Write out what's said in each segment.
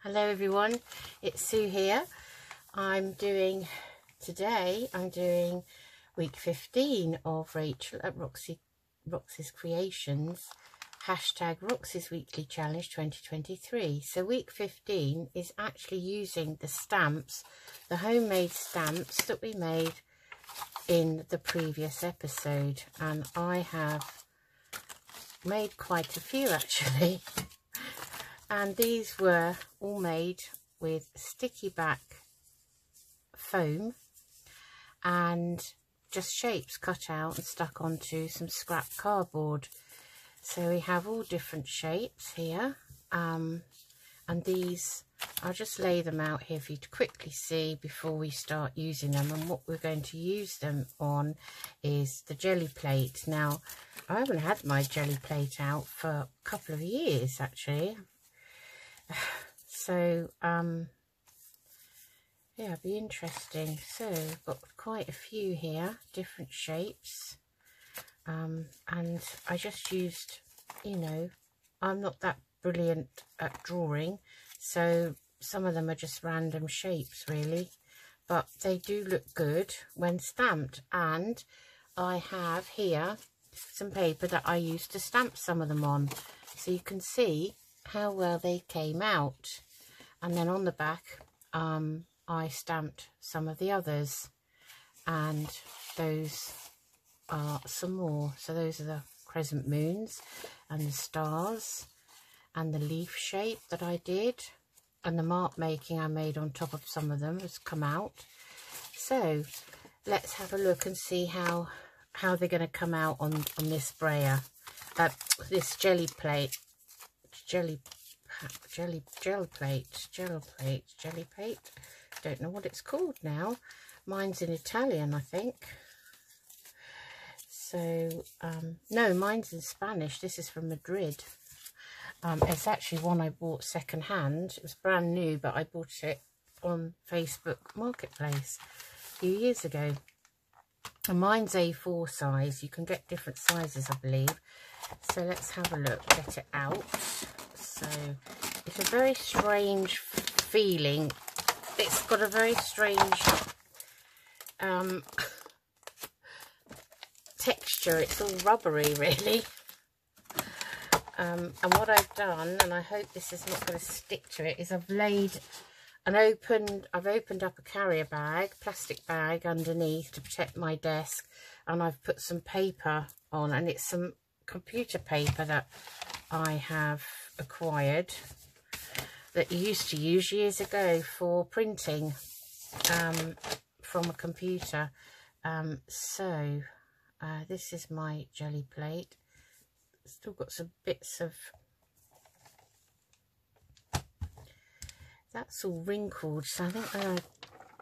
Hello everyone, it's Sue here. Today I'm doing week 15 of Rachel at Roxy's Creations, hashtag Roxy's Weekly Challenge 2023. So week 15 is actually using the stamps, the homemade stamps that we made in the previous episode, and I have made quite a few actually. And these were all made with sticky back foam and just shapes cut out and stuck onto some scrap cardboard. So we have all different shapes here, and these, I'll just lay them out here for you to quickly see before we start using them. And what we're going to use them on is the jelly plate. Now, I haven't had my jelly plate out for a couple of years actually. So yeah, it'll be interesting. So I've got quite a few here, different shapes, and I just used, you know, I'm not that brilliant at drawing, so some of them are just random shapes really, but they do look good when stamped. And I have here some paper that I used to stamp some of them on, so you can see how well they came out. And then on the back I stamped some of the others, and those are some more. So those are the crescent moons and the stars and the leaf shape that I did, and the mark making I made on top of some of them has come out. So let's have a look and see how they're going to come out on this brayer, this jelly plate. Jelly plate. Don't know what it's called now. Mine's in Italian, I think. So no, mine's in Spanish. This is from Madrid. It's actually one I bought second hand. It was brand new, but I bought it on Facebook Marketplace a few years ago. And mine's A4 size. You can get different sizes, I believe. So let's have a look, get it out. So it's a very strange feeling. It's got a very strange texture. It's all rubbery really. And what I've done, and I hope this is not going to stick to it, is I've opened up a carrier bag, plastic bag underneath to protect my desk, and I've put some paper on, and it's some computer paper that I have acquired that you used to use years ago for printing from a computer. So this is my jelly plate. Still got some bits of, that's all wrinkled, so I think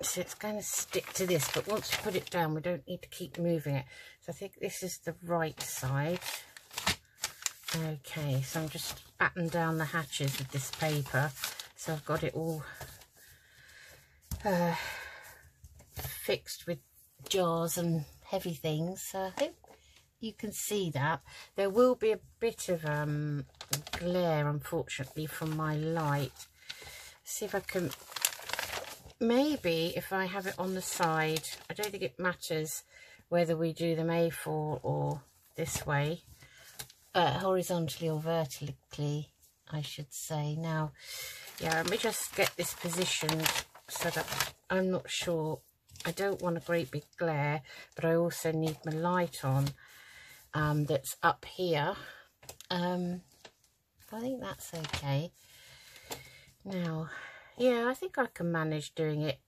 so it's going to stick to this, but once you put it down we don't need to keep moving it. So I think this is the right side. Okay, so I'm just batten down the hatches with this paper, so I've got it all fixed with jars and heavy things. So I hope you can see that. There will be a bit of glare, unfortunately, from my light. See if I can, maybe if I have it on the side, I don't think it matters whether we do them A4 or this way. Horizontally or vertically, I should say. Now, yeah, let me just get this positioned so that I'm not sure. I don't want a great big glare, but I also need my light on that's up here. I think that's okay. Now, yeah, I think I can manage doing it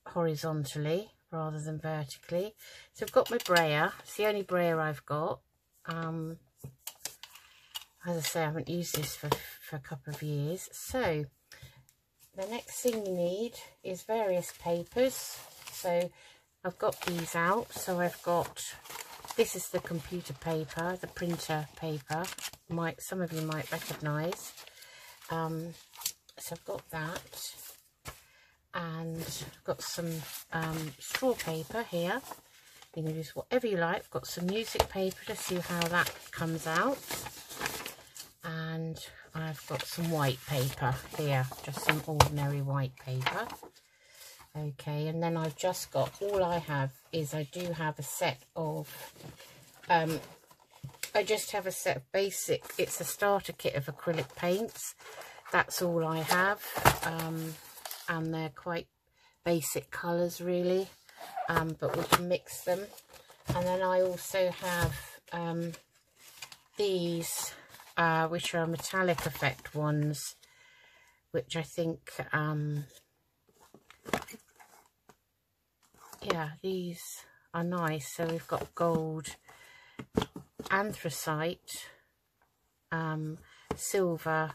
horizontally rather than vertically. So I've got my brayer. It's the only brayer I've got. As I say, I haven't used this for a couple of years. So the next thing you need is various papers. So I've got these out. So I've got, this is the computer paper, the printer paper. Some of you might recognise. So I've got that. And I've got some straw paper here. You can use whatever you like. I've got some music paper to see how that comes out. And and I've got some white paper here, just some ordinary white paper. Okay, and then I've just got, all I have is I do have a set of, I just have a set of basic, it's a starter kit of acrylic paints. That's all I have, and they're quite basic colours really, but we can mix them. And then I also have these, which are metallic effect ones, which I think, yeah, these are nice. So we've got gold, anthracite, silver,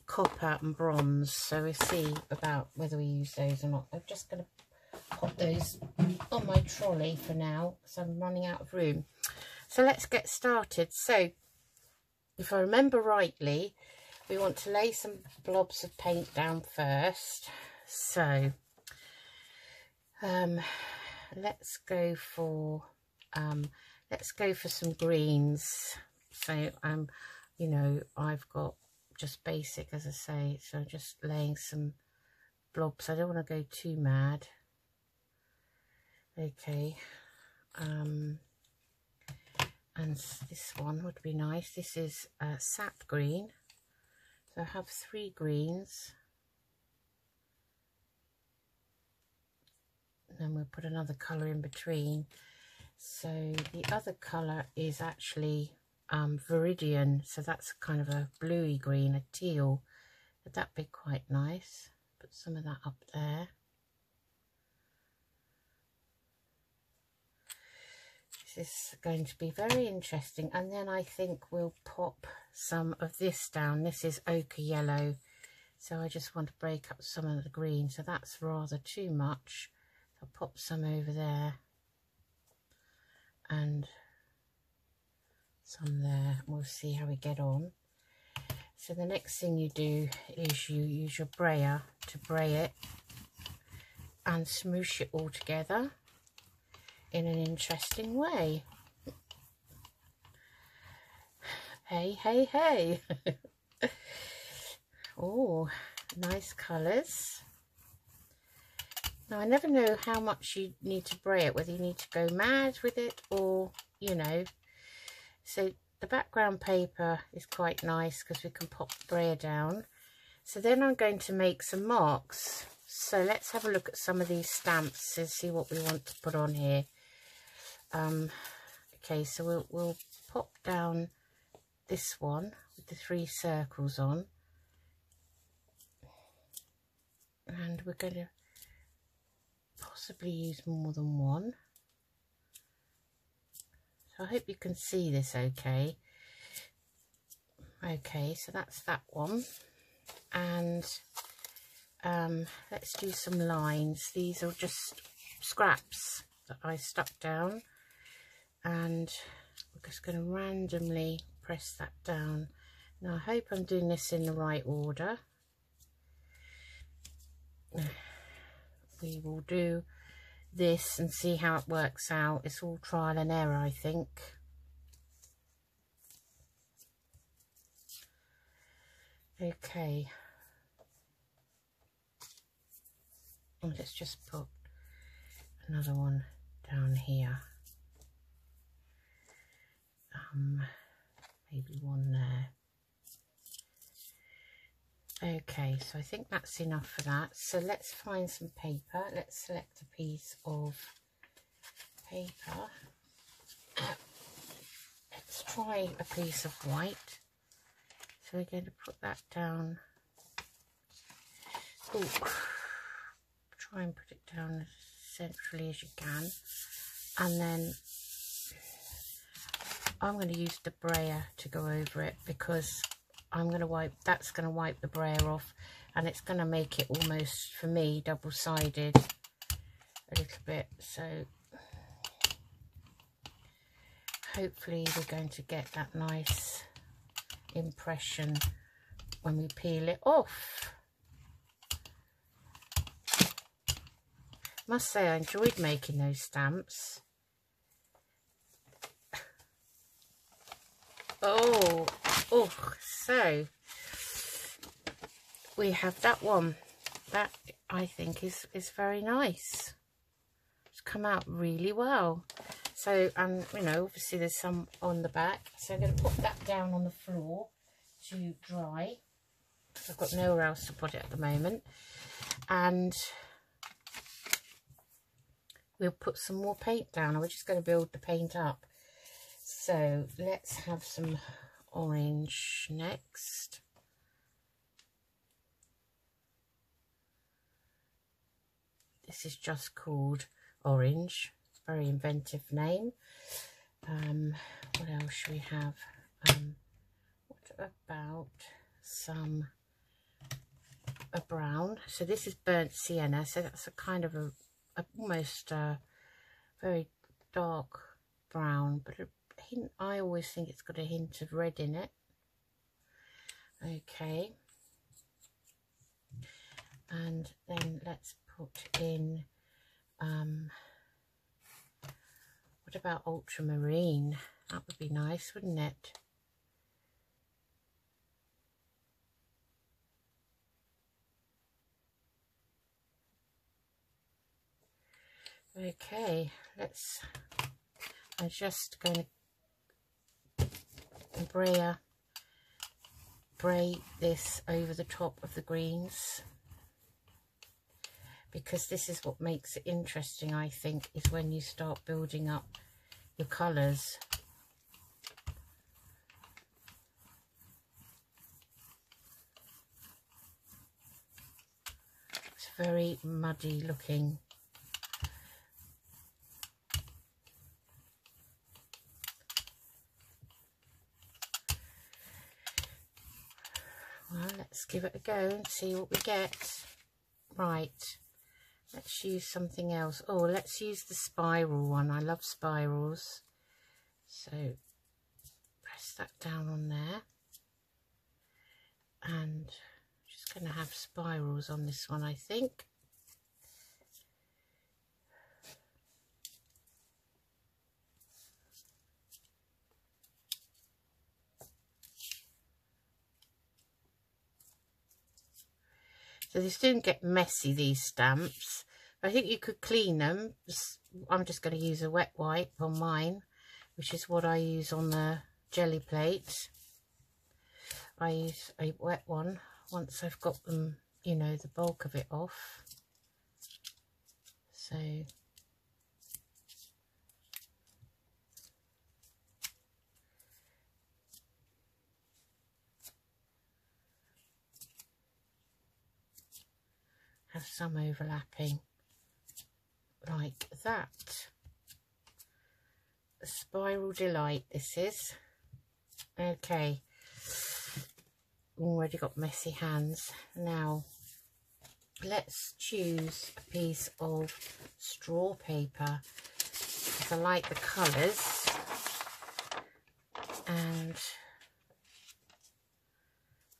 copper and bronze. So we'll see about whether we use those or not. I'm just going to pop those on my trolley for now because I'm running out of room. So let's get started. So if I remember rightly, we want to lay some blobs of paint down first. So let's go for some greens. So you know, I've got just basic, as I say, so just laying some blobs. I don't want to go too mad. Okay, and this one would be nice. This is sap green, so I have 3 greens, and then we'll put another colour in between. So the other colour is actually Viridian, so that's kind of a bluey green, a teal. Would that be quite nice? Put some of that up there. This is going to be very interesting. And then I think we'll pop some of this down. This is ochre yellow, so I just want to break up some of the green, so that's rather too much. I'll pop some over there and some there. We'll see how we get on. So the next thing you do is you use your brayer to bray it and smoosh it all together in an interesting way. Hey, hey, hey. Oh, nice colours. Now I never know how much you need to bray it, whether you need to go mad with it or, you know. So the background paper is quite nice because we can pop the brayer down. So then I'm going to make some marks. So let's have a look at some of these stamps and see what we want to put on here. Okay, so we'll pop down this one with the 3 circles on, and we're going to possibly use more than one. So I hope you can see this okay. Okay, so that's that one. And let's do some lines. These are just scraps that I stuck down, and we're just going to randomly press that down. Now I hope I'm doing this in the right order. We will do this and see how it works out. It's all trial and error, I think. Okay, and let's just put another one down here. Maybe one there. Okay, so I think that's enough for that. So let's find some paper. Let's select a piece of paper. Let's try a piece of white. So we're going to put that down. Ooh. Try and put it down as centrally as you can. And then I'm going to use the brayer to go over it, because I'm going to wipe, that's going to wipe the brayer off, and it's going to make it almost, for me, double-sided a little bit. So hopefully we're going to get that nice impression when we peel it off. Must say I enjoyed making those stamps. Oh, so we have that one. That I think is very nice. It's come out really well. So, and you know, obviously there's some on the back. So I'm going to put that down on the floor to dry. I've got nowhere else to put it at the moment. And we'll put some more paint down. We're just going to build the paint up. So let's have some orange next. This is just called Orange. Very inventive name. What else should we have? What about a brown? So this is burnt sienna. So that's a kind of a almost very dark brown, but a hint. I always think it's got a hint of red in it. Okay. And then let's put in what about ultramarine? That would be nice, wouldn't it? Okay, I'm just going to spray this over the top of the greens, because this is what makes it interesting, I think, is when you start building up your colours. It's very muddy looking. Well, let's give it a go and see what we get. Right. Let's use something else. Oh, let's use the spiral one. I love spirals. So press that down on there. And I'm just going to have spirals on this one, I think. So these don't get messy, these stamps. I think you could clean them. I'm just going to use a wet wipe on mine, which is what I use on the jelly plate. I use a wet one once I've got them, you know, the bulk of it off. So have some overlapping like that. A Spiral Delight this is. Okay, already got messy hands. Now let's choose a piece of straw paper, because I like the colours, and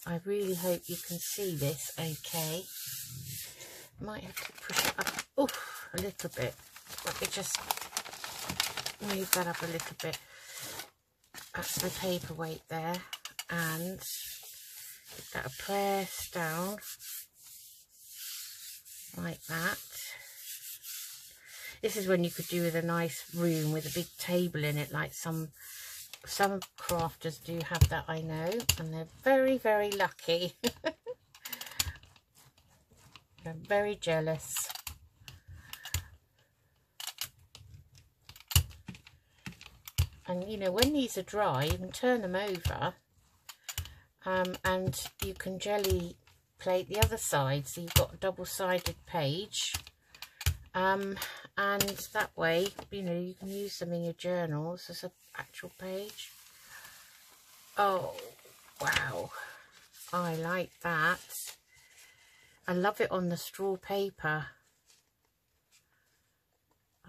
I really hope you can see this okay. Might have to push it up a little bit. Let me just move that up a little bit. That's my paperweight there, and get that a press down like that. This is when you could do with a nice room with a big table in it, like some crafters do have that, I know, and they're very, very lucky. I'm very jealous. And you know, when these are dry, you can turn them over, and you can jelly plate the other side, so you've got a double-sided page, and that way, you know, you can use them in your journals as an actual page. Oh wow, I like that. I love it on the straw paper.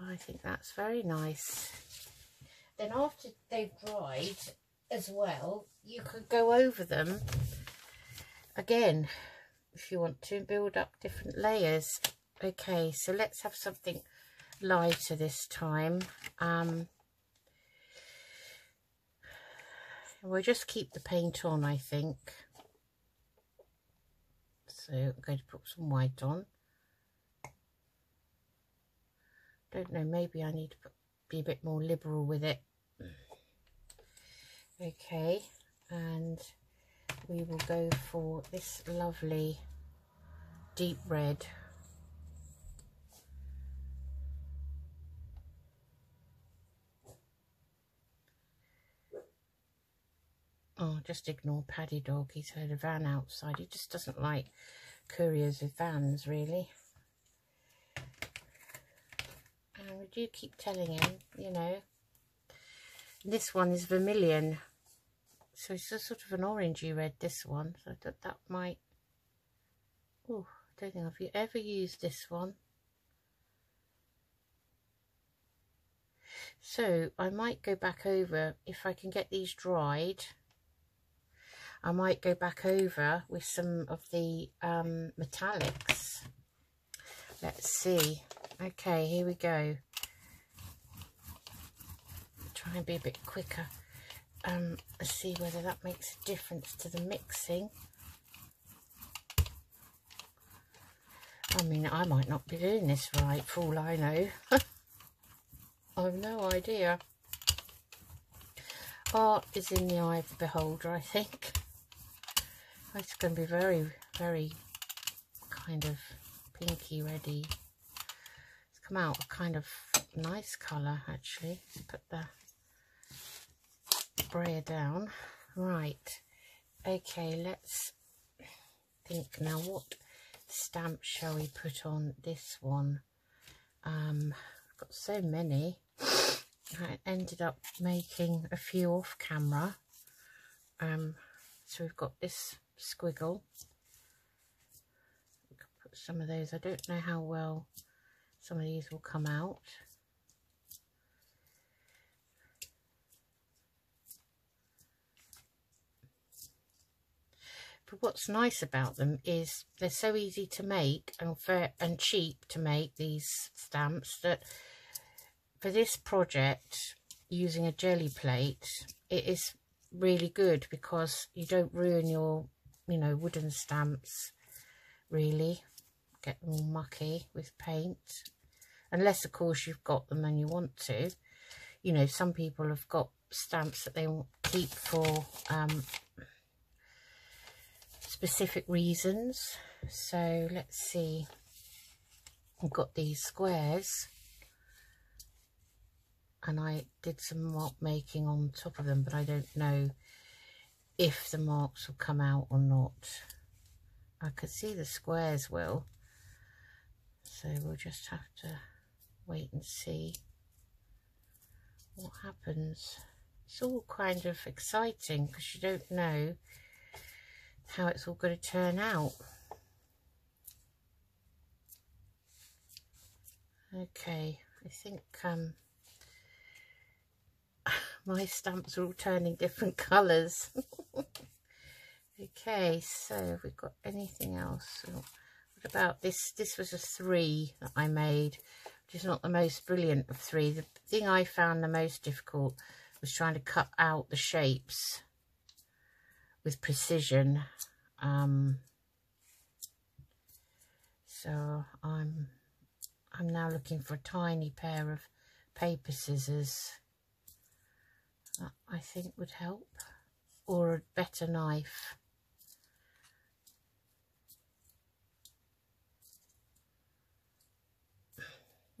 I think that's very nice. Then after they've dried as well, you could go over them again if you want to build up different layers. Okay, so let's have something lighter this time. we'll just keep the paint on, I think. So I'm going to put some white on. Don't know, maybe I need to be a bit more liberal with it. Okay, and we will go for this lovely deep red. Oh, just ignore Paddy Dog. He's heard a van outside. He just doesn't like couriers with vans, really. And we do keep telling him, you know. This one is vermilion. So it's a sort of an orangey red, this one. So that might... Oh, I don't think I've ever used this one. So I might go back over, if I can get these dried, I might go back over with some of the metallics. Let's see. Okay, here we go. Try and be a bit quicker. Let's see whether that makes a difference to the mixing. I mean, I might not be doing this right, for all I know. I've no idea. Art is in the eye of the beholder, I think. It's going to be very, very kind of pinky ready. It's come out a kind of nice colour, actually. Let's put the brayer down. Right. Okay, let's think now, what stamp shall we put on this one? I've got so many. I ended up making a few off camera. So we've got this squiggle. We could put some of those. I don't know how well some of these will come out. But what's nice about them is they're so easy to make and fair and cheap to make, these stamps, that for this project, using a jelly plate, it is really good because you don't ruin your, you know, wooden stamps, really. Get them all mucky with paint. Unless, of course, you've got them and you want to. You know, some people have got stamps that they want to keep for specific reasons. So let's see. I've got these squares. And I did some mark making on top of them, but I don't know if the marks will come out or not. I could see the squares will. So we'll just have to wait and see what happens. It's all kind of exciting because you don't know how it's all going to turn out. Okay, I think my stamps are all turning different colours. Okay, so have we got anything else? What about this? This was a 3 that I made, which is not the most brilliant of 3. The thing I found the most difficult was trying to cut out the shapes with precision. So I'm now looking for a tiny pair of paper scissors. That I think would help, or a better knife.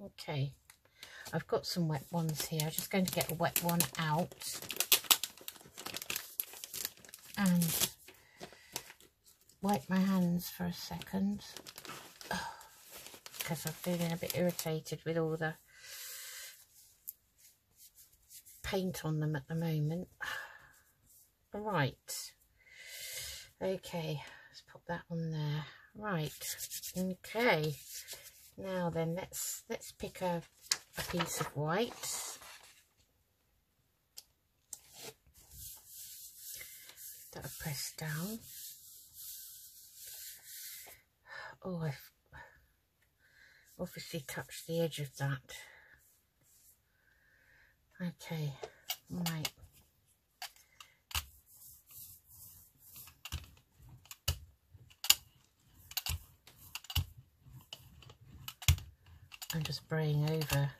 Okay, I've got some wet ones here. I'm just going to get a wet one out and wipe my hands for a second because I'm feeling a bit irritated with all the paint on them at the moment. Right, okay, let's pop that on there. Right, okay, now then let's pick a piece of white. That press down. Oh, I've obviously touched the edge of that. Okay, right. I'm just spraying over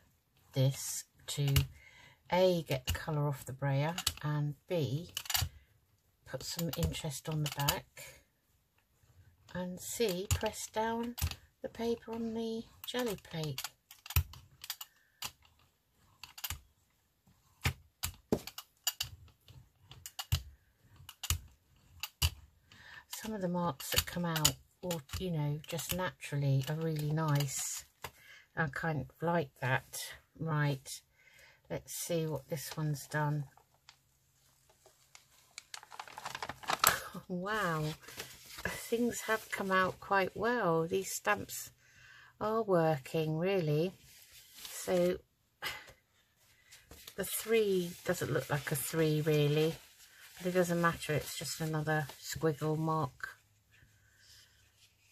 this to A, get the colour off the brayer, and B, put some interest on the back, and C, press down the paper on the jelly plate. Some of the marks that come out, or you know, just naturally are really nice. I kind of like that. Right, let's see what this one's done. Wow, things have come out quite well. These stamps are working really. So the 3 doesn't look like a 3 really, but it doesn't matter, it's just another squiggle mark.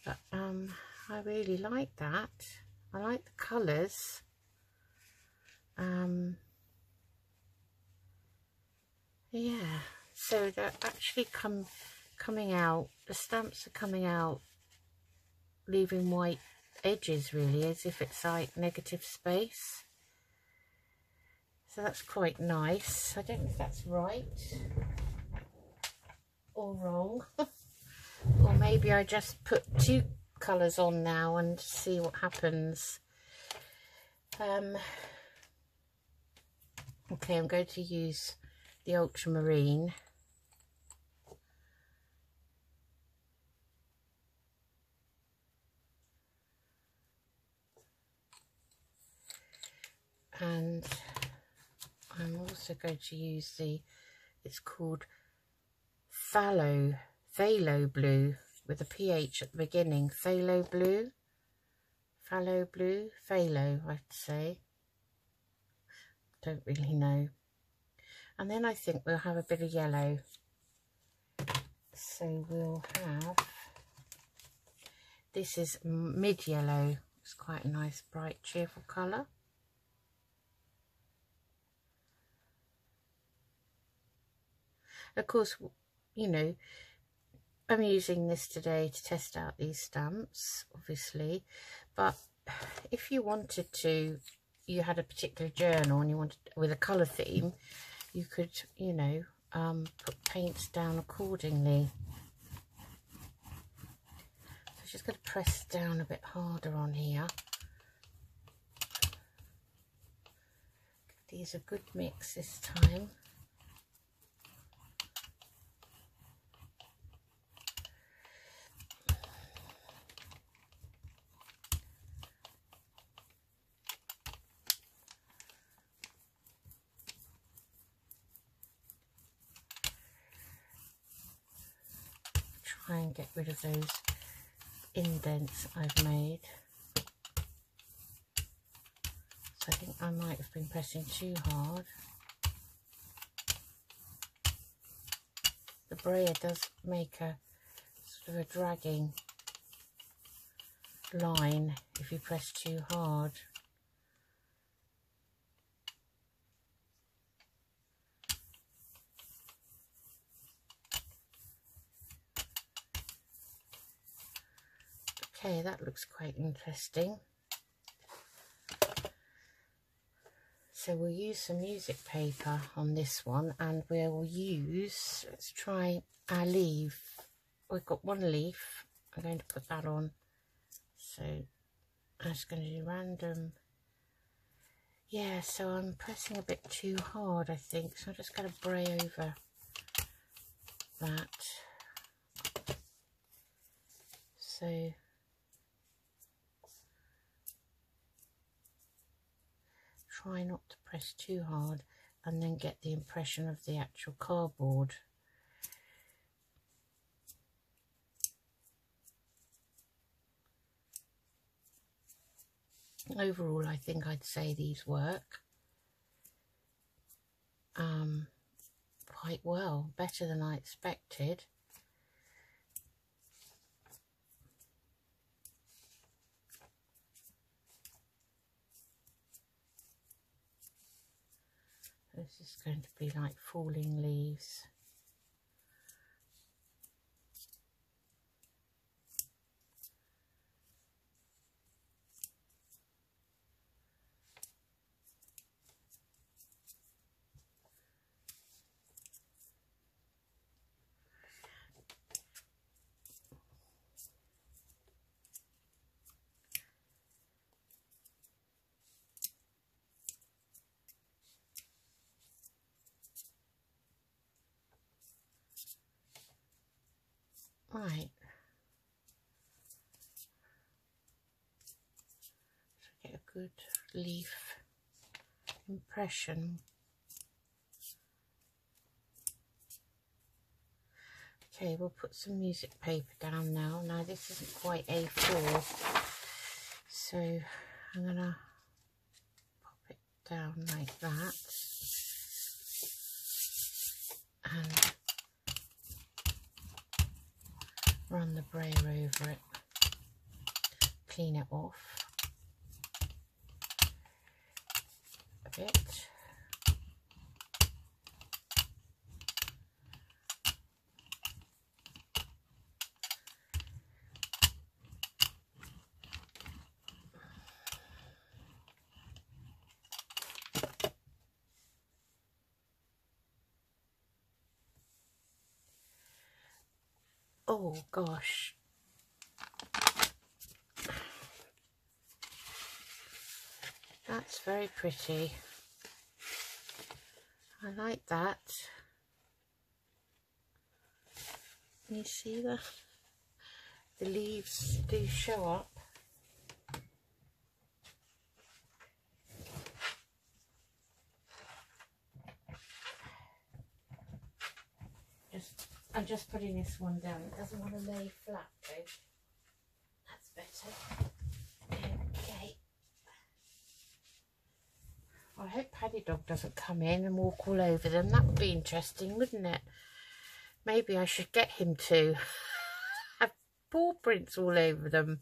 But I really like that. I like the colours. Yeah, so they're actually coming out, the stamps are coming out leaving white edges really, as if it's like negative space. So that's quite nice. I don't know if that's right or wrong. Or maybe I just put 2 colours on now and see what happens. Okay, I'm going to use the ultramarine. And I'm also going to use it's called Phthalo Blue, with a PH at the beginning. Phthalo Blue, I'd say. Don't really know. And then I think we'll have a bit of yellow. So we'll have, this is mid yellow. It's quite a nice, bright, cheerful colour. Of course, you know, I'm using this today to test out these stamps, obviously, but if you wanted to, you had a particular journal and you wanted, with a colour theme, you could, you know, put paints down accordingly. So I'm just going to press down a bit harder on here. Give these a good mix this time. Try and get rid of those indents I've made. So I think I might have been pressing too hard. The brayer does make a sort of a dragging line if you press too hard. Okay, that looks quite interesting. So we'll use some music paper on this one, and we'll use, let's try our leaf. We've got 1 leaf. I'm going to put that on. So I'm just going to do random. Yeah, so I'm pressing a bit too hard, I think. So I'm just going to bray over that. So try not to press too hard and then get the impression of the actual cardboard. Overall, I think I'd say these work quite well, better than I expected. This is going to be like falling leaves. Right. So get a good leaf impression. Okay, we'll put some music paper down now. Now this isn't quite A4, so I'm gonna pop it down like that and run the brayer over it, clean it off a bit. Oh gosh. That's very pretty. I like that. Can you see that? The leaves do show up. I'm just putting this one down. It doesn't want to lay flat though. That's better. Okay. Well, I hope Paddy Dog doesn't come in and walk all over them. That would be interesting, wouldn't it? Maybe I should get him to have paw prints all over them.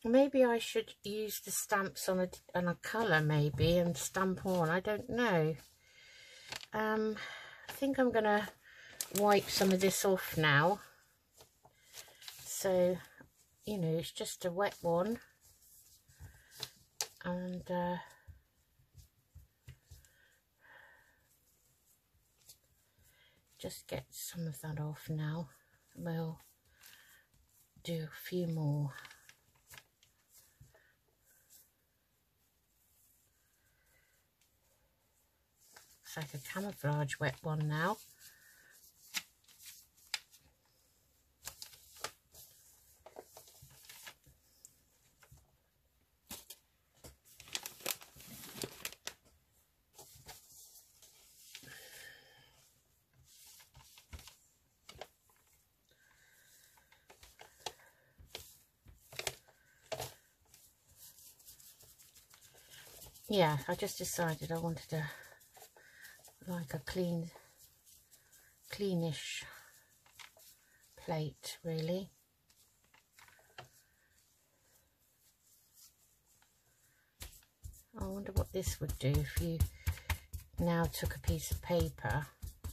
Maybe I should use the stamps on a colour maybe and stamp on. I don't know. I think I'm going to wipe some of this off now. So, you know, it's just a wet one. And just get some of that off now. We'll do a few more. It's like a camouflage wet one now. Yeah, I just decided I wanted to like a cleanish plate, really. I wonder what this would do if you now took a piece of paper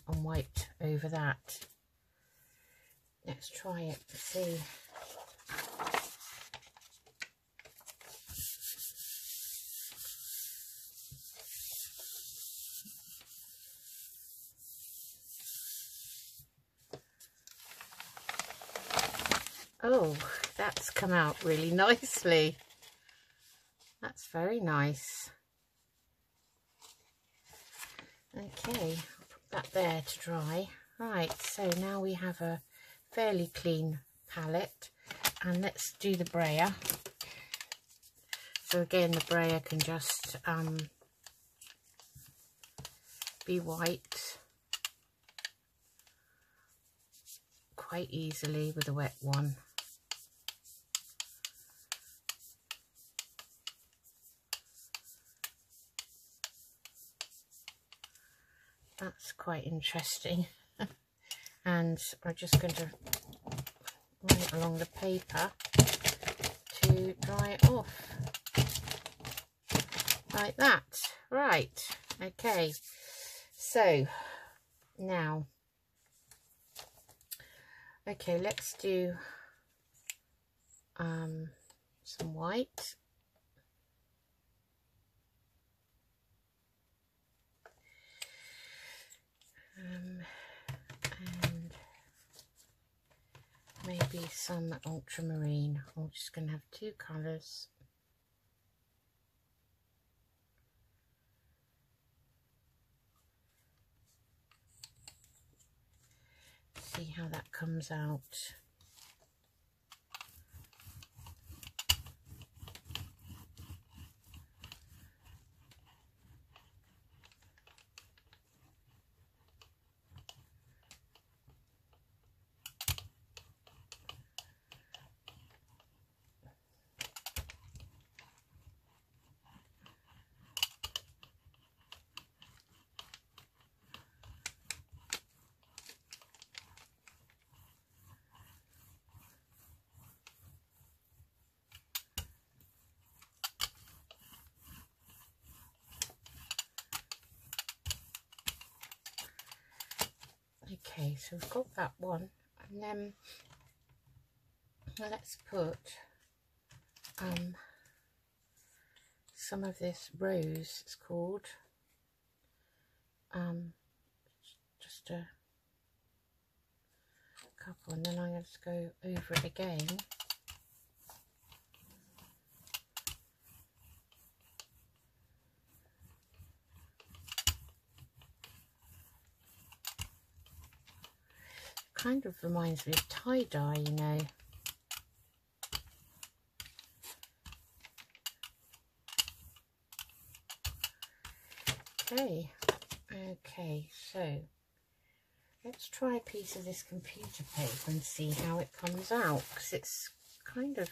and wiped over that. Let's try it, see. Oh, that's come out really nicely. That's very nice. Okay, I'll put that there to dry. Right, so now we have a fairly clean palette, and let's do the brayer. So again, the brayer can just be wiped quite easily with a wet one. That's quite interesting. And I'm just going to run it along the paper to dry it off. Like that. Right. Okay. So, now. Okay, let's do some white. And maybe some ultramarine. I'm just going to have two colours. how that comes out. Okay, so we've got that one, and then let's put some of this rose, it's called, just a couple, and then I'm going to go over it again. Kind of reminds me of tie-dye, you know. Okay, so let's try a piece of this computer paper and see how it comes out, because it's kind of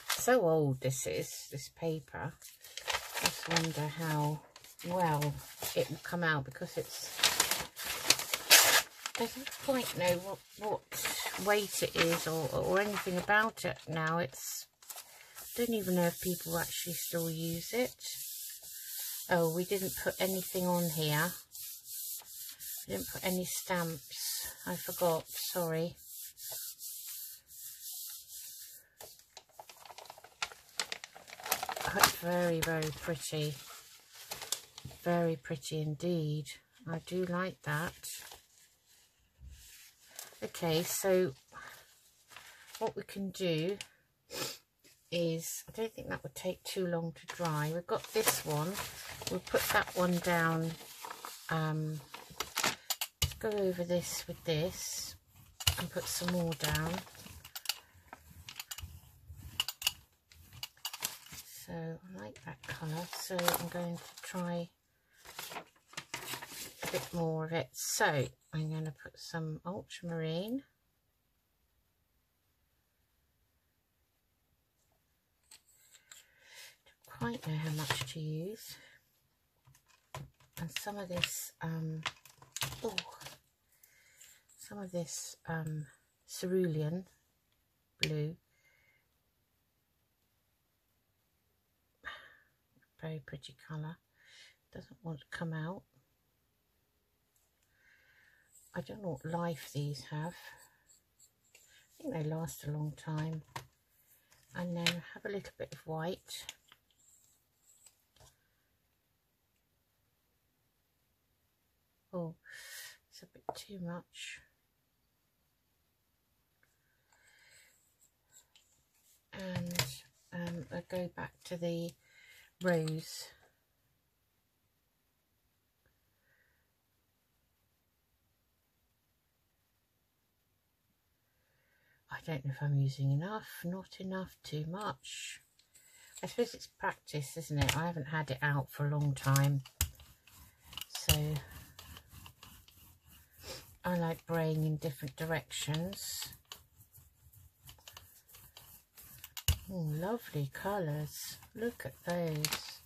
so old, this paper. Just wonder how well it will come out, because I don't quite know what weight it is or anything about it now. I don't even know if people actually still use it. Oh, we didn't put anything on here. We didn't put any stamps. I forgot, sorry. Oh, it's very, very pretty. Very pretty indeed. I do like that. Okay, so what we can do is, I don't think that would take too long to dry. We've got this one. We'll put that one down. Let's go over this with this and put some more down. So I like that colour, so I'm going to try a bit more of it. So I'm going to put some ultramarine. Don't quite know how much to use. And some of this, cerulean blue. Very pretty colour. Doesn't want to come out. I don't know what life these have. I think they last a long time. And then have a little bit of white. Oh, it's a bit too much. And I'll go back to the rose. I don't know if I'm using enough, not enough, too much. I suppose it's practice, isn't it? I haven't had it out for a long time. So I like braying in different directions. Oh, lovely colours. Look at those.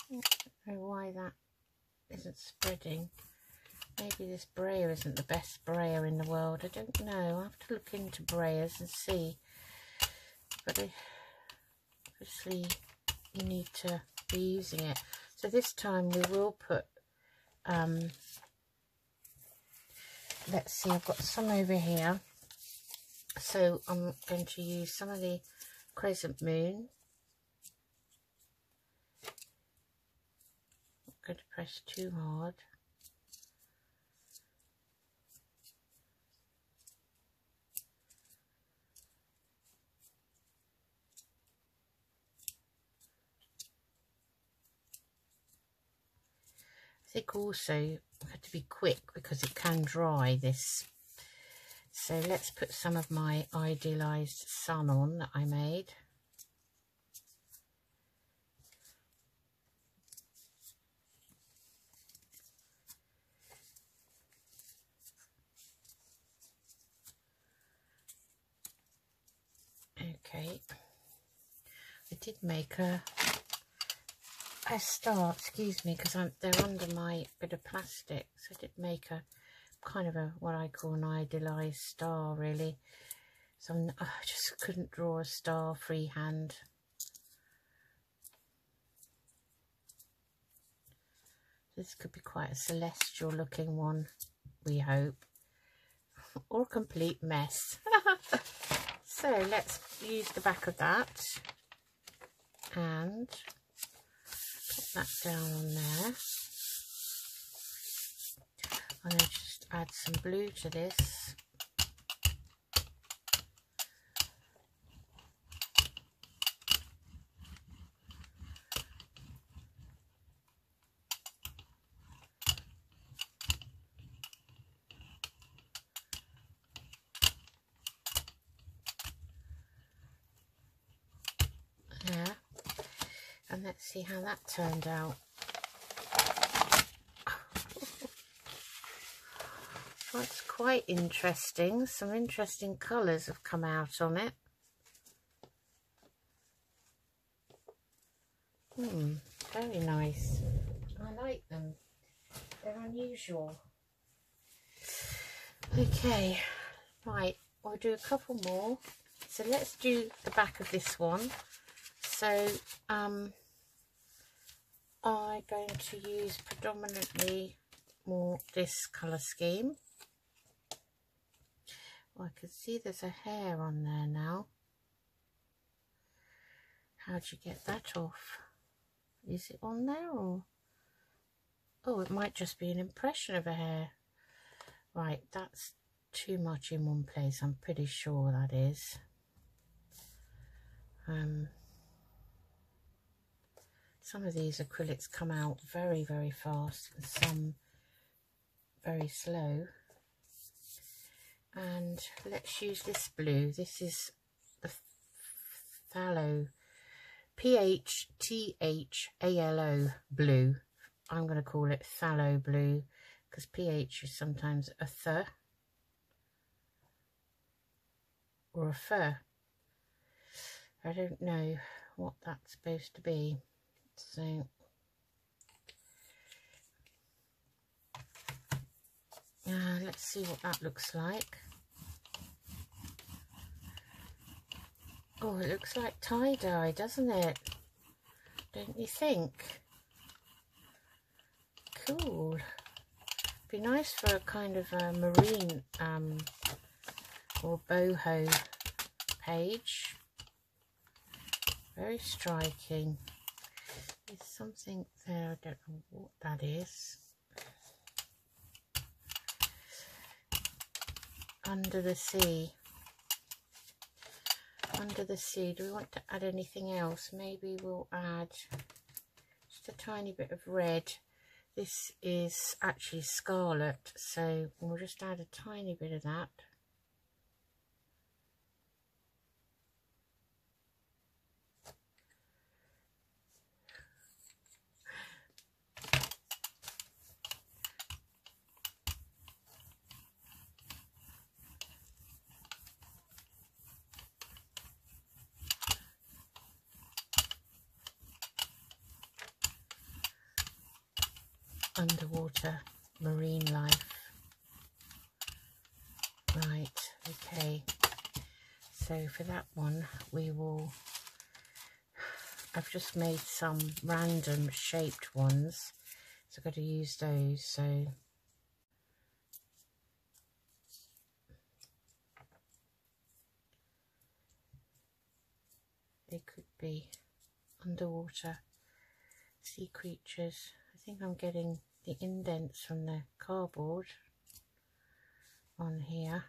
I don't know why that isn't spreading. Maybe this brayer isn't the best brayer in the world. I don't know. I'll have to look into brayers and see. But obviously you need to be using it. So this time we will put, let's see, I've got some over here. So I'm going to use some of the Crescent Moon. I'm going to press too hard. I think also I had to be quick because it can dry this. So let's put some of my idealised sun on that I made. Okay, I did make a star, excuse me, because they're under my bit of plastic. So I did make a kind of a what I call an idealised star, really. So I just couldn't draw a star freehand. This could be quite a celestial looking one, we hope, or a complete mess. So let's use the back of that and put that down on there. I'm going to just add some blue to this. There. And let's see how that turned out. That's quite interesting. Some interesting colours have come out on it. Very nice. I like them. They're unusual. Okay, right, I'll do a couple more. So let's do the back of this one. So I'm going to use predominantly more this colour scheme. Well, I can see there's a hair on there now. How'd you get that off? Is it on there or? Oh, it might just be an impression of a hair. Right, that's too much in one place. I'm pretty sure that is. Some of these acrylics come out very, very fast and some very slow. And let's use this blue. This is the phthalo, PHTHALO blue. I'm going to call it phthalo blue because PH is sometimes a th or a fur. I don't know what that's supposed to be. So let's see what that looks like. Oh, it looks like tie-dye, doesn't it? Don't you think? Cool. Be nice for a kind of a marine or boho page. Very striking. There's something there, I don't know what that is. Under the sea. Under the sea. Do we want to add anything else? Maybe we'll add just a tiny bit of red. This is actually scarlet, so we'll just add a tiny bit of that. Underwater marine life. Right, okay. So for that one we will, I've just made some random shaped ones, so I've got to use those. So they could be underwater sea creatures. I think I'm getting the indents from the cardboard on here,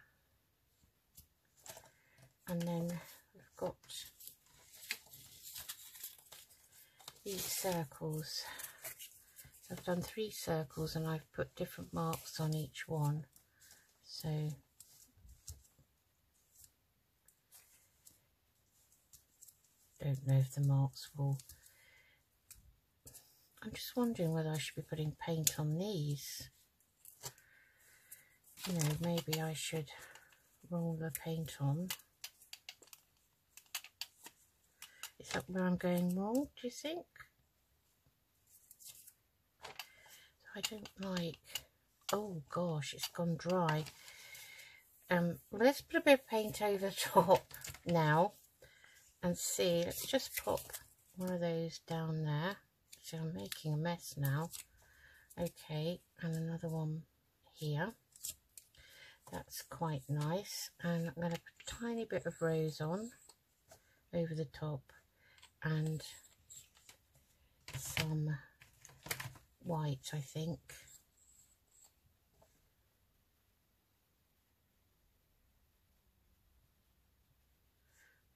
and then we've got these circles. I've done 3 circles and I've put different marks on each one. So don't know if the marks will. I'm just wondering whether I should be putting paint on these. You know, maybe I should roll the paint on. Is that where I'm going wrong, do you think? I don't like, oh gosh, it's gone dry. Let's put a bit of paint over the top now and see. Let's just pop one of those down there. So I'm making a mess now. Okay, and another one here. That's quite nice. And I'm going to put a tiny bit of rose on over the top and some white, I think.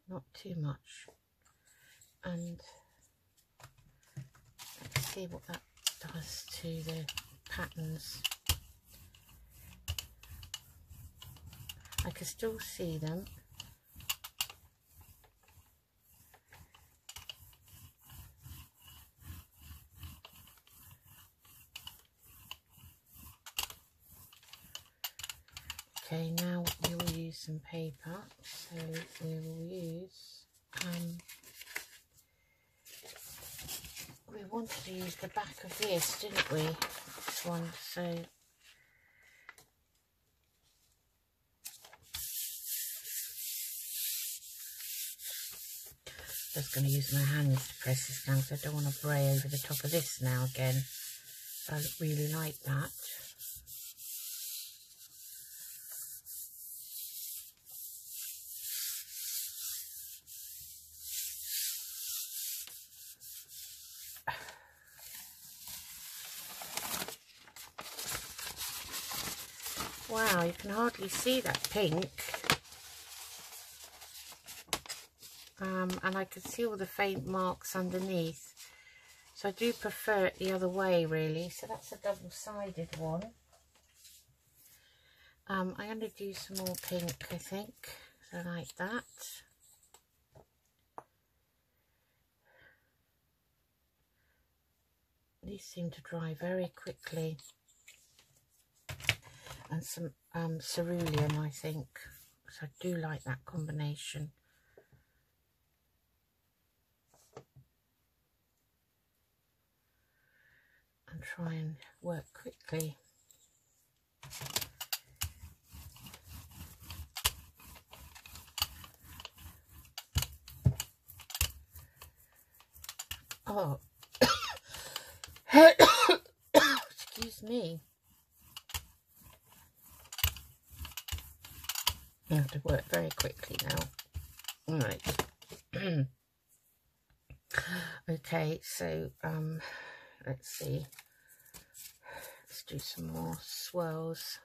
Not too much. And let's see what that does to the patterns. I can still see them. Okay, now we will use some paper. So we will use, we wanted to use the back of this, didn't we? This one, so just going to use my hands to press this down, so I don't want to bray over the top of this now again. I really like that. Wow, you can hardly see that pink. And I can see all the faint marks underneath. So I do prefer it the other way, really. So that's a double-sided one. I'm going to do some more pink, I think. So like that. These seem to dry very quickly. And some cerulean, I think. So I do like that combination. And try and work quickly. Oh, excuse me. I have to work very quickly now. All right. Okay, so let's see. Let's do some more swirls.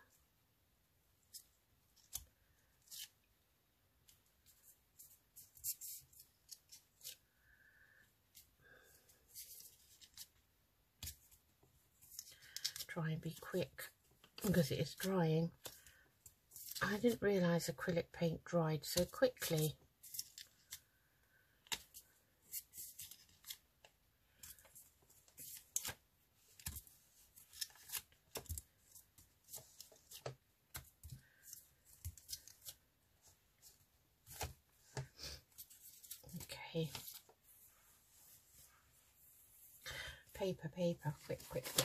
Try and be quick because it is drying. I didn't realise acrylic paint dried so quickly. Okay. Paper, paper, quick, quick, quick.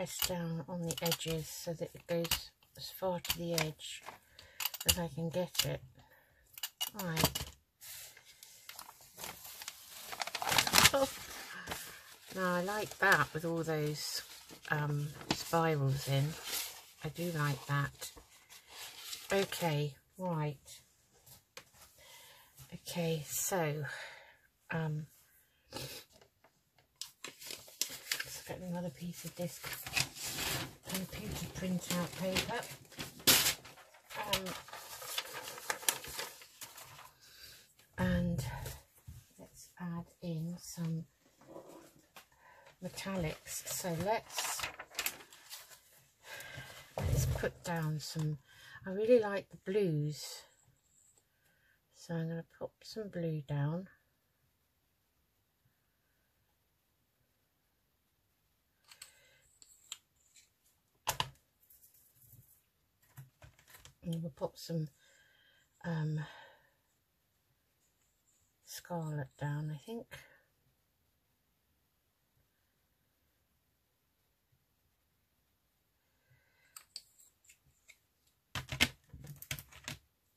press down on the edges so that it goes as far to the edge as I can get it. Right. Oh. Now I like that with all those spirals in. I do like that. Okay, right. Okay, so let's get another piece of this computer printout paper. And let's add in some metallics. So let's put down some, I really like the blues, so I'm going to put some blue down. And we'll put some scarlet down, I think.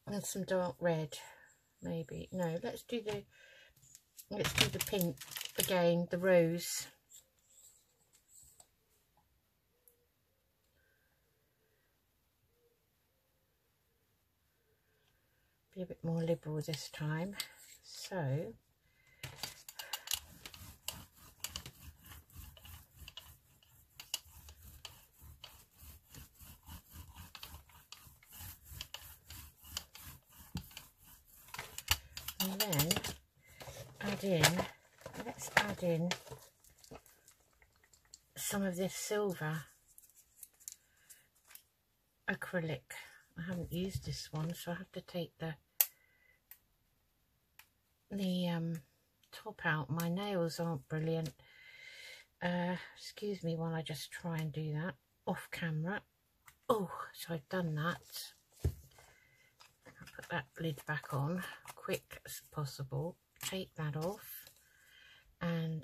And some dark red, maybe. No, let's do the pink again, the rose. Be a bit more liberal this time. So and then let's add in some of this silver acrylic. I haven't used this one, so I have to take the top out. My nails aren't brilliant. Excuse me while I just try and do that off camera. Oh, so I've done that. I'll put that lid back on quick as possible. Take that off and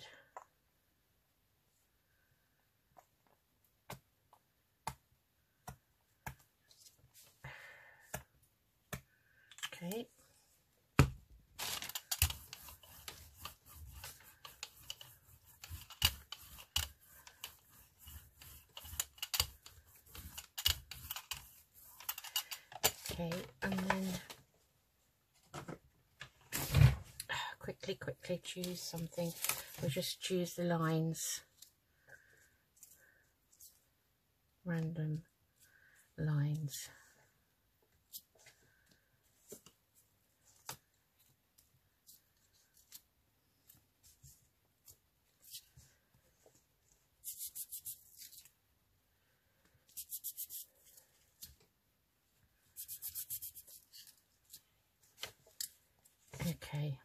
okay. Okay, and then quickly choose something. We'll just choose the lines, random lines. Okay.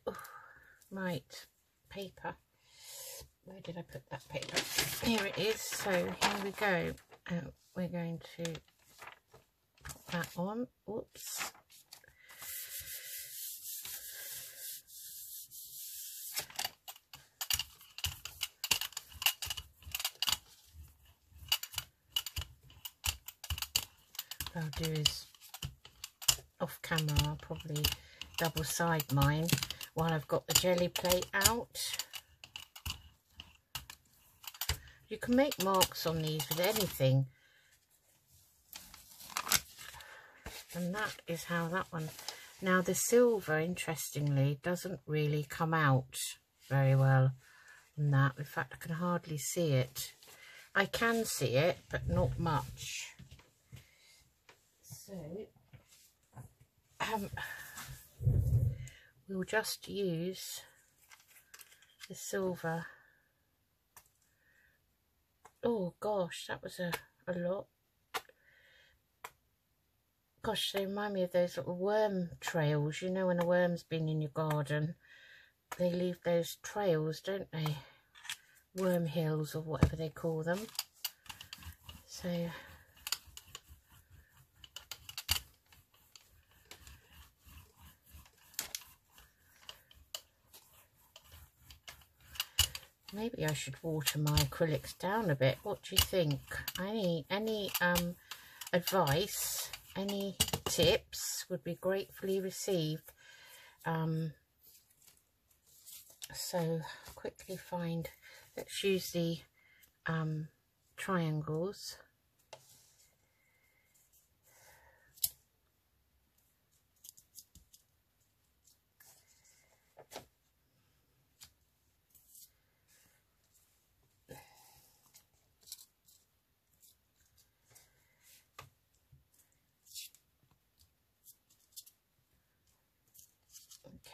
Oh, right, paper. Where did I put that paper? Here it is. So here we go. We're going to put that on. Oops. What I'll do is off camera I'll probably double side mine while I've got the jelly plate out. You can make marks on these with anything, and that is how that one. Now the silver, interestingly, doesn't really come out very well on that. In fact, I can hardly see it. I can see it, but not much. So we'll just use the silver. Oh gosh, that was a lot. Gosh, they remind me of those little worm trails. You know, when a worm's been in your garden, they leave those trails, don't they? Worm hills or whatever they call them. So maybe I should water my acrylics down a bit. What do you think? Any advice, any tips would be gratefully received. So quickly find, let's use the triangles.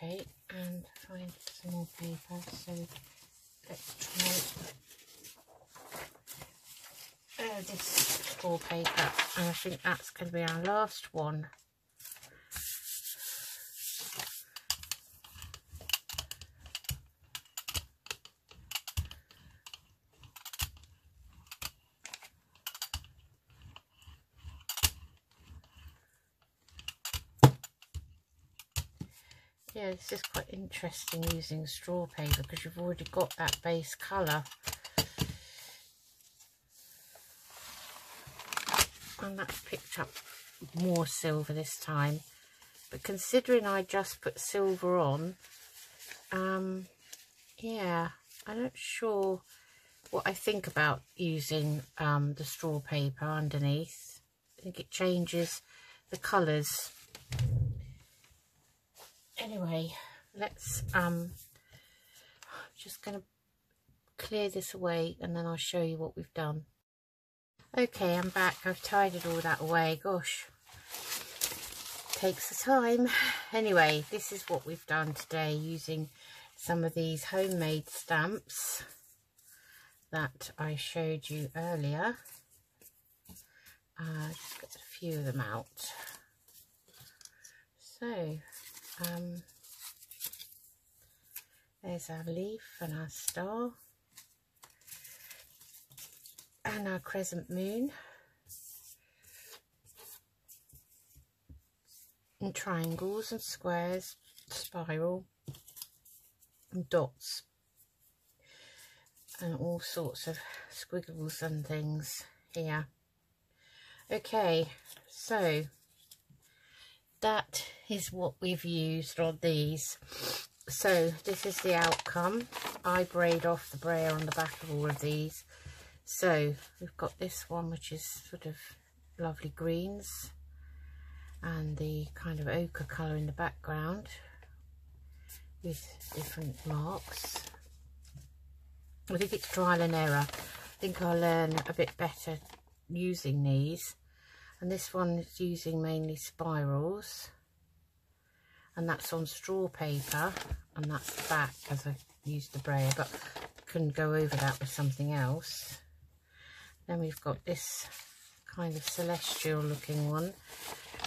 Okay, and find some more paper. So let's try this straw paper, and I think that's going to be our last one. Yeah, this is quite interesting using straw paper because you've already got that base colour. And that's picked up more silver this time. But considering I just put silver on, yeah, I'm not sure what I think about using the straw paper underneath. I think it changes the colours. Anyway, let's just going to clear this away and then I'll show you what we've done. Okay, I'm back. I've tidied all that away. Gosh, takes the time. Anyway, this is what we've done today using some of these homemade stamps that I showed you earlier. Just got a few of them out. So there's our leaf and our star and our crescent moon and triangles and squares, spiral and dots and all sorts of squiggles and things here. Okay, so that is what we've used on these. So this is the outcome. I braid off the brayer on the back of all of these. So we've got this one, which is sort of lovely greens and the kind of ochre colour in the background with different marks. I think it's trial and error. I think I'll learn a bit better using these. And this one is using mainly spirals, and that's on straw paper, and that's the back as I used the brayer, but I couldn't go over that with something else. Then we've got this kind of celestial looking one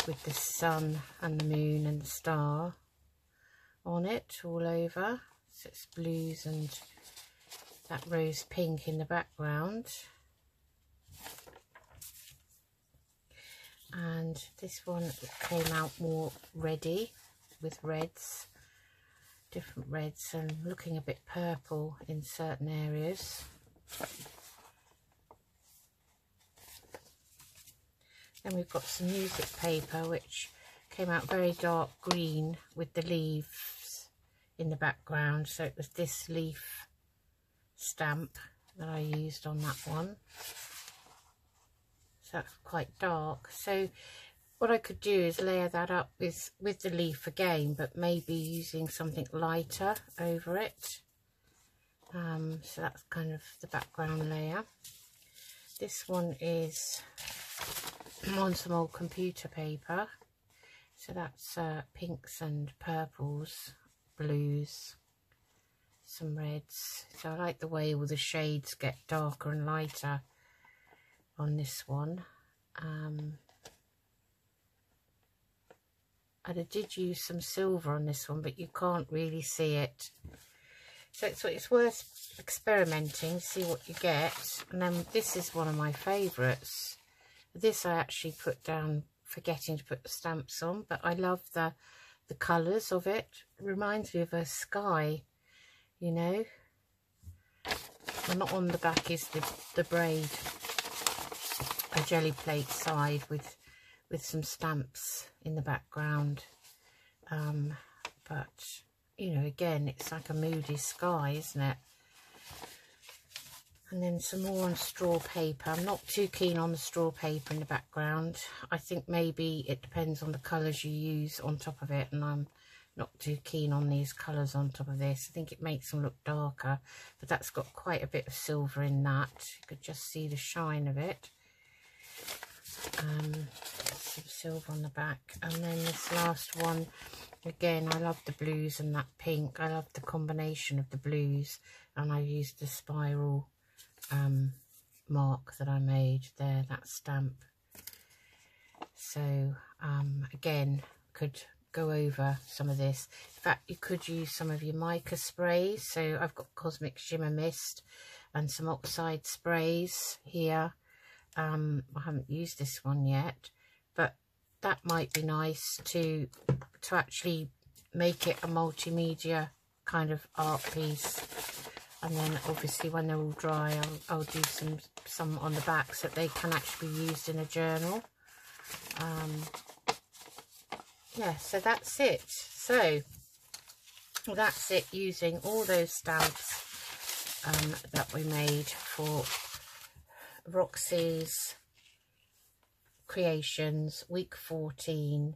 with the sun and the moon and the star on it all over. So it's blues and that rose pink in the background. And this one came out more reddy with reds, different reds, and looking a bit purple in certain areas. Then we've got some music paper which came out very dark green with the leaves in the background, so it was this leaf stamp that I used on that one. So that's quite dark. So what I could do is layer that up with the leaf again, but maybe using something lighter over it. So that's kind of the background layer. This one is on some old computer paper. So that's pinks and purples, blues, some reds. So I like the way all the shades get darker and lighter on this one. And I did use some silver on this one, but you can't really see it. So it's worth experimenting, see what you get. And then this is one of my favourites. This I actually put down forgetting to put the stamps on, but I love the colours of it. It reminds me of a sky, you know. well, not on the back, is the braid, a jelly plate side with some stamps in the background. But you know, again, it's like a moody sky, isn't it? And then some more on straw paper. I'm not too keen on the straw paper in the background. I think maybe it depends on the colours you use on top of it, and I'm not too keen on these colours on top of this. I think it makes them look darker, but that's got quite a bit of silver in that. You could just see the shine of it. Some silver on the back. And then this last one, again, I love the blues and that pink. I love the combination of the blues, and I used the spiral mark that I made there, that stamp. So again, could go over some of this. In fact, you could use some of your mica sprays. So I've got Cosmic Shimmer Mist and some oxide sprays here. I haven't used this one yet, but that might be nice to actually make it a multimedia kind of art piece. And then obviously when they're all dry, I'll do some on the back so that they can actually be used in a journal. Yeah, so that's it. So that's it, using all those stamps that we made for Roxy's Creations week 15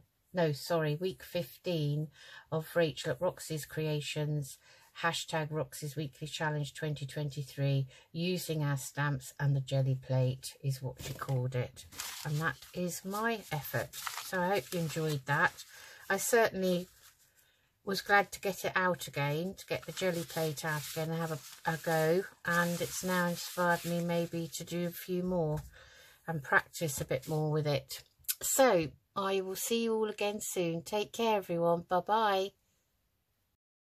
of Rachel at Roxy's Creations, hashtag Roxy's Weekly Challenge 2023, using our stamps and the jelly plate is what she called it. And that is my effort. So I hope you enjoyed that. I certainly was glad to get it out again, to get the jelly plate out again and have a go. And it's now inspired me maybe to do a few more and practice a bit more with it. So I will see you all again soon. Take care, everyone. Bye bye.